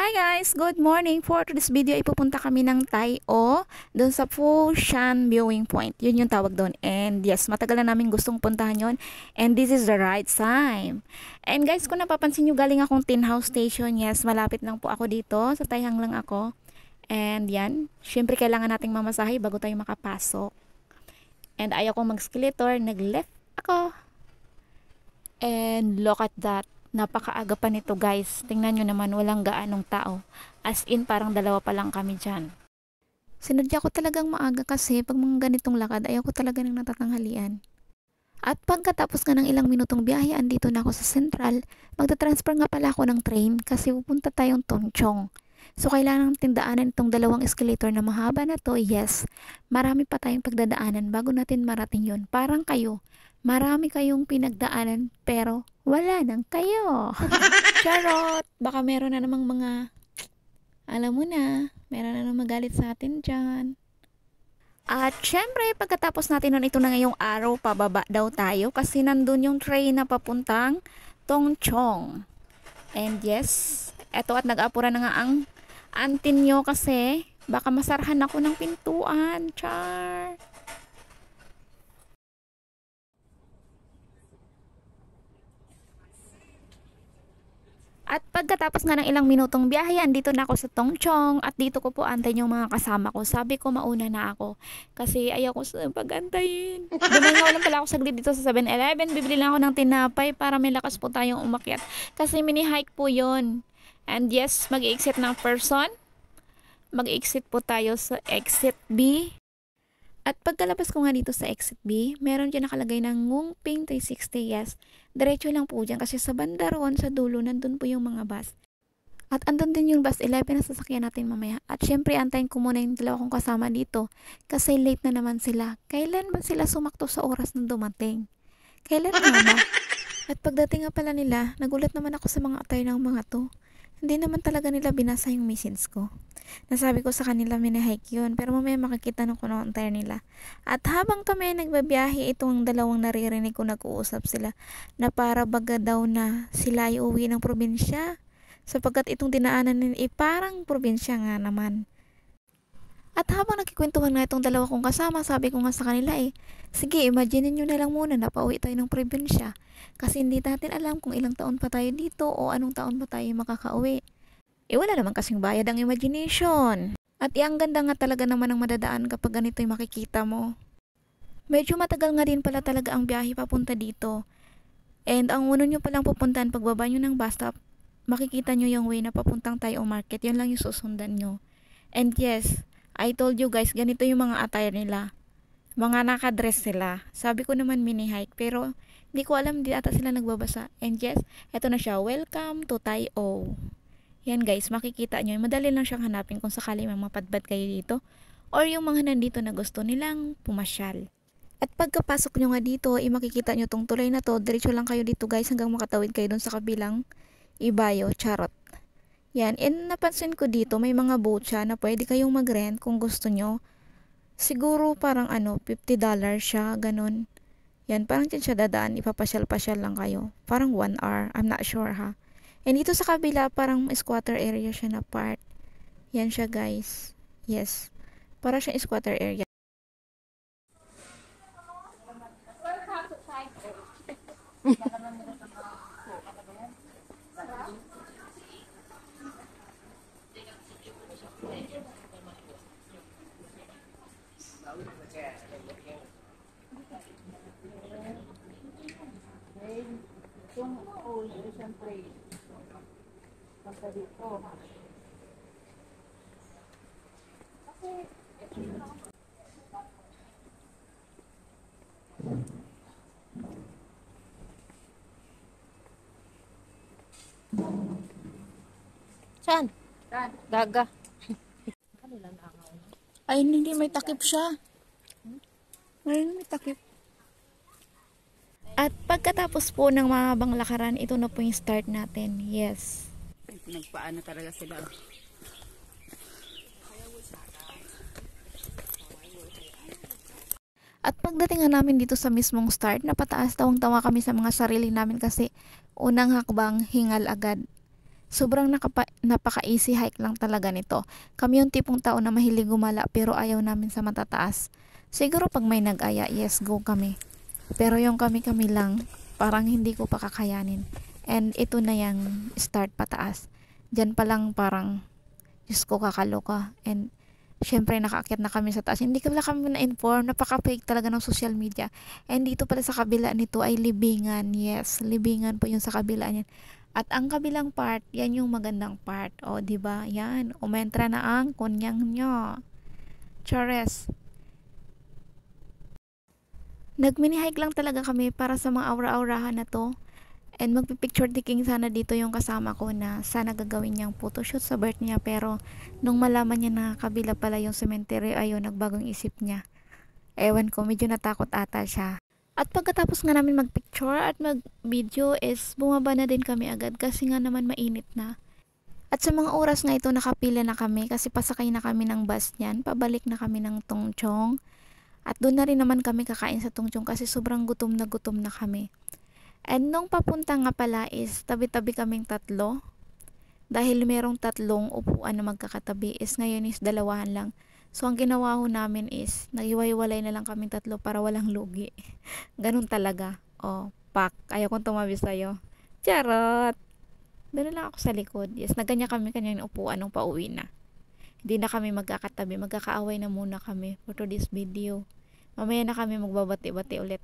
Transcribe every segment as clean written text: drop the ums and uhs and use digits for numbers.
Hi guys! Good morning! For today's video, ipupunta kami ng Tayo doon sa Foshan Viewing Point. Yun yung tawag doon. And yes, matagal na namin gustong puntahan yon. And this is the right time. And guys, kung napapansin nyo, galing akong Tin House Station. Yes, malapit lang po ako dito. Sa Taihang lang ako. And yan, syempre kailangan nating mamasahe bago tayo makapasok. And ayaw kong mag-escalator. Nag-left ako. And look at that. Napakaaga pa nito guys. Tingnan nyo naman, walang gaanong tao. As in, parang dalawa pa lang kami dyan. Sinadya ko talagang maaga kasi pag mga ganitong lakad, ayaw ko talaga nang natatanghalian. At pagkatapos nga ng ilang minutong biyahe, andito na ako sa Central. Magta-transfer nga pala ako ng train kasi pupunta tayong Tongchong. So, kailangan natin daanan itong dalawang escalator na mahaba na to. Yes, marami pa tayong pagdadaanan bago natin marating yun. Parang kayo, marami kayong pinagdaanan pero wala nang kayo. Charot! Baka meron na namang mga, alam mo na, meron na namang magalit sa atin dyan. At syempre, pagkatapos natin nun, ito na ngayong araw, pababa daw tayo kasi nandun yung train na papuntang Tongchong. And yes, eto at nag-apura na nga ang antin nyo kasi baka masarahan ako ng pintuan. Char! At pagkatapos nga ng ilang minutong biyahe, andito na ako sa Tongchong at dito ko po antayin yung mga kasama ko. Sabi ko mauna na ako kasi ayaw ko sa pag-antayin. Dumayo lang pala ako saglit dito sa 7-Eleven. Bibili lang ako ng tinapay para may lakas po tayong umakyat. Kasi mini-hike po yon. And yes, mag-exit ng person. Mag-exit po tayo sa exit B. At pagkalabas ko nga dito sa exit B, meron dyan nakalagay ng Ngungping 360. Yes, diretso lang po dyan kasi sa banda roon, sa dulo, nandun po yung mga bus. At andun din yung bus 11 na sasakyan natin mamaya. At syempre, antayin ko muna yung dalawa kong kasama dito kasi late na naman sila. Kailan ba sila sumakto sa oras na dumating? Kailan nga ba? At pagdating nga pala nila, nagulat naman ako sa mga attire ng mga to. Hindi naman talaga nila binasa yung message ko. Nasabi ko sa kanila mini-hike yun, pero mamaya makikita na ko ng attire nila. At habang kami nagbabiyahe, itong dalawang naririnig ko nag-uusap sila na para baga daw na sila ay uwi ng probinsya. Sapagkat itong dinaanan nila parang probinsya nga naman. At habang nakikwentuhan nga itong dalawa kong kasama, sabi ko nga sa kanila sige, imagine nyo na lang muna na pauwi tayo ng probinsya. Kasi hindi natin alam kung ilang taon pa tayo dito o anong taon pa tayo makakauwi. Wala naman kasing bayad ang imagination. At ang ganda nga talaga naman ang madadaan kapag ganito yung makikita mo. Medyo matagal nga din pala talaga ang biyahe papunta dito. And ang uno nyo palang pupuntahan pagbaba nyo ng bus stop, makikita nyo yung way na papuntang Tayo Market. Yun lang yung susundan nyo. And yes, I told you guys, ganito yung mga attire nila. Mga nakadress sila. Sabi ko naman mini-hike, pero hindi ko alam, di ata sila nagbabasa. And yes, eto na siya. Welcome to Tayo. Yan guys, makikita nyo. Madali lang siyang hanapin kung sakali may mapadbad kayo dito. Or yung mga nandito na gusto nilang pumasyal. At pagkapasok nyo nga dito, makikita nyo tong tulay na to. Diretso lang kayo dito guys hanggang makatawid kayo dun sa kabilang ibayo. Charot. Yan. And napansin ko dito, may mga boat siya na pwede kayong mag-rent kung gusto nyo. Siguro parang $50 siya, ganun. Yan, parang dyan siya dadaan. Ipapasyal-pasyal lang kayo. Parang 1 hour. I'm not sure ha. And dito sa kabila, parang squatter area siya na part. Yan siya guys. Yes. Para siya squatter area. Basta dito. Saan? Daga. Ay, hindi may takip siya. Ngayon may takip. At pagkatapos po ng mahabang lakaran, ito na po yung start natin. Yes. Nagpaano talaga sila. At pagdating nga namin dito sa mismong start, napataas tawang-tawa kami sa mga sarili namin kasi unang hakbang hingal agad. Sobrang napaka-easy hike lang talaga nito. Kami yung tipong tao na mahilig gumala pero ayaw namin sa matataas. Siguro pag may nag-aya, yes, go kami. Pero yung kami-kami lang, parang hindi ko pa kakayanin. And ito na yung start pataas. Diyan pa lang parang, Diyos ko, kakaloka. And syempre nakaakyat na kami sa taas. Hindi pala kami na-inform. Napaka-fake talaga ng social media. And dito pala sa kabila nito ay libingan. Yes, libingan po yung sa kabila niyan. At ang kabilang part, yan yung magandang part. O, di ba? Yan, umentra na ang kunyang nyo. Chores. Nag-mini hike lang talaga kami para sa mga aura-aurahan na to. And magpipicture taking sana dito yung kasama ko na sana gagawin niyang photoshoot sa birth niya. Pero nung malaman niya na kabila pala yung cemetery, ayun, nagbagong isip niya. Ewan ko, medyo natakot ata siya. At pagkatapos nga namin magpicture at mag-video is bumaba na din kami agad kasi nga naman mainit na. At sa mga oras nga ito nakapila na kami kasi pasakay na kami ng bus niyan. Pabalik na kami ng Tongchong. At doon na rin naman kami kakain sa Tongchong kasi sobrang gutom na kami. And nung papunta nga pala is tabi-tabi kaming tatlo. Dahil merong tatlong upuan na magkakatabi is ngayon is dalawahan lang. So ang ginawa ho namin is naghiwa-hiwalay na lang kaming tatlo para walang lugi. Ganun talaga. Oh, pak. Ayaw kong tumabi sa'yo. Charot! Doon na lang ako sa likod. Yes, nagkanya kami kanyang upuan nung pauwi na. Hindi na kami magkakatabi. Magkakaaway na muna kami for today's video. Mamaya na kami magbabati-bati ulit.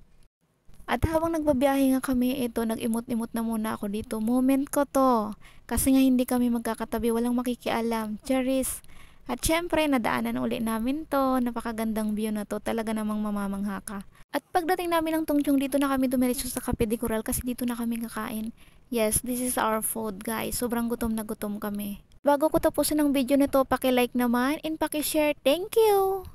At habang nagbabiyahe nga kami, ito, nag-imot-imot na muna ako dito. Moment ko to. Kasi nga hindi kami magkakatabi, walang makikialam. Charis. At syempre, nadaanan uli namin to. Napakagandang view na to. Talaga namang mamamangha ka. At pagdating namin ng Tongchong, dito na kami dumiretso sa Cafe de Coral kasi dito na kami kakain. Yes, this is our food, guys. Sobrang gutom na gutom kami. Bago ko tapusin ang video nito, paki-like naman and paki-share. Thank you!